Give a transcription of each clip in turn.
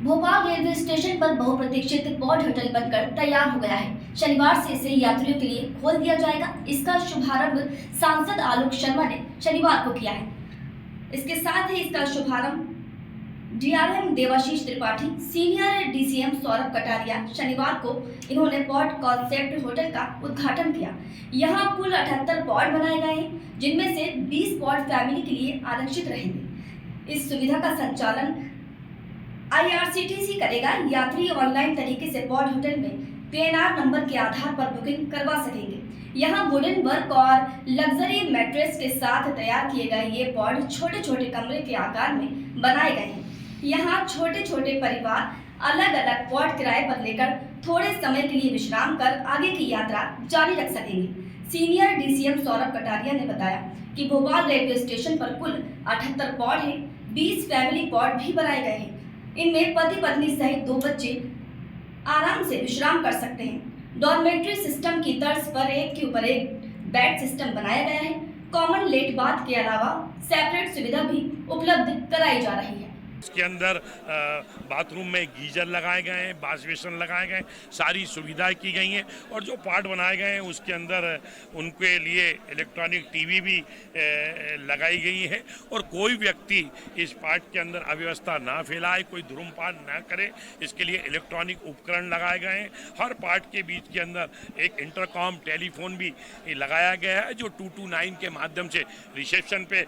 Bhopal railway station पर बहुप्रतीक्षित pod hotel बनकर तैयार हो गया है। शनिवार से इसे यात्रियों के लिए खोल दिया जाएगा। इसका शुभारंभ सांसद आलोक शर्मा ने शनिवार को किया है। इसके साथ ही इसका शुभारंभ DRM Devashish Tripathi, senior DCM Saurabh Kataria शनिवार को इन्होंने पॉड कॉन्सेप्ट होटल का उद्घाटन किया। यहाँ कुल 78 पॉड बनाए गए हैं, जिनमें से 20 पॉड फैमिली के लिए आरक्षित रहेंगे। इस सुविधा का संचालन IRCTC करेगा। यात्री ऑनलाइन तरीके से पॉड होटल में PNR नंबर के आधार पर बुकिंग करवा सकेंगे। यहाँ वुडन वर्क और लग्जरी मैट्रेस के साथ तैयार किए गए ये पॉड छोटे छोटे कमरे के आकार में बनाए गए हैं। यहाँ छोटे छोटे परिवार अलग अलग पॉड किराए पर लेकर थोड़े समय के लिए विश्राम कर आगे की यात्रा जारी रख सकेंगे। सीनियर DCM सौरभ कटारिया ने बताया कि भोपाल रेलवे स्टेशन पर कुल 78 पॉड हैं। 20 फैमिली पॉड भी बनाए गए हैं। इनमें पति पत्नी सहित 2 बच्चे आराम से विश्राम कर सकते हैं। डॉर्मेट्री सिस्टम की तर्ज पर एक के ऊपर एक बेड सिस्टम बनाया गया है। कॉमन लेट बाथ के अलावा सेपरेट सुविधा भी उपलब्ध कराई जा रही है। इसके अंदर बाथरूम में गीजर लगाए गए हैं, वॉश बेसिन लगाए गए हैं, सारी सुविधाएं की गई हैं। और जो पार्ट बनाए गए हैं उसके अंदर उनके लिए इलेक्ट्रॉनिक टीवी भी लगाई गई है। और कोई व्यक्ति इस पार्ट के अंदर अव्यवस्था ना फैलाए, कोई धूम्रपान ना करे, इसके लिए इलेक्ट्रॉनिक उपकरण लगाए गए हैं। हर पार्ट के बीच के अंदर एक इंटरकॉम टेलीफोन भी लगाया गया है, जो 229 के माध्यम से रिसेप्शन पे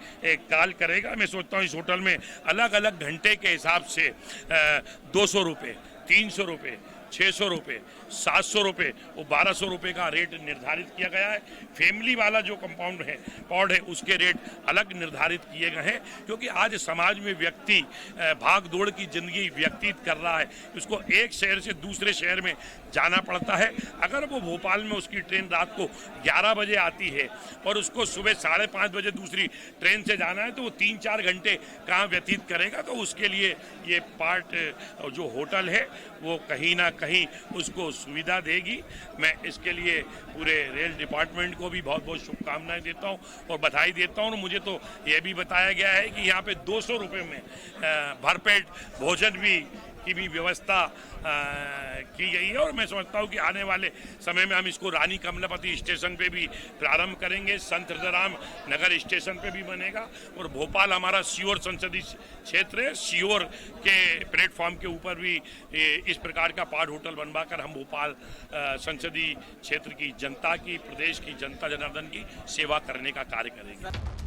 कॉल करेगा। मैं सोचता हूँ इस होटल में अलग अलग घंटे के हिसाब से 200 रुपये, 300 रुपये, 600 रुपये, 700 रुपये और 1200 रुपये का रेट निर्धारित किया गया है। फैमिली वाला जो कंपाउंड है, पॉड है, उसके रेट अलग निर्धारित किए गए हैं, क्योंकि आज समाज में व्यक्ति भाग दौड़ की जिंदगी व्यतीत कर रहा है। उसको एक शहर से दूसरे शहर में जाना पड़ता है। अगर वो भोपाल में उसकी ट्रेन रात को 11 बजे आती है और उसको सुबह 5:30 बजे दूसरी ट्रेन से जाना है, तो वो 3-4 घंटे कहाँ व्यतीत करेगा। तो उसके लिए ये पार्ट जो होटल है वो कहीं ना कहीं उसको सुविधा देगी। मैं इसके लिए पूरे रेल डिपार्टमेंट को भी बहुत बहुत शुभकामनाएं देता हूं और बधाई देता हूं। मुझे तो यह भी बताया गया है कि यहाँ पे 200 रुपये में भरपेट भोजन की भी व्यवस्था की गई है। और मैं समझता हूँ कि आने वाले समय में हम इसको रानी कमलापति स्टेशन पे भी प्रारंभ करेंगे, संत हृदयराम नगर स्टेशन पे भी बनेगा। और भोपाल हमारा सीहोर संसदीय क्षेत्र है, सीहोर के प्लेटफॉर्म के ऊपर भी इस प्रकार का पॉड होटल बनवाकर हम भोपाल संसदीय क्षेत्र की जनता की, प्रदेश की जनता जनार्दन की सेवा करने का कार्य करेंगे।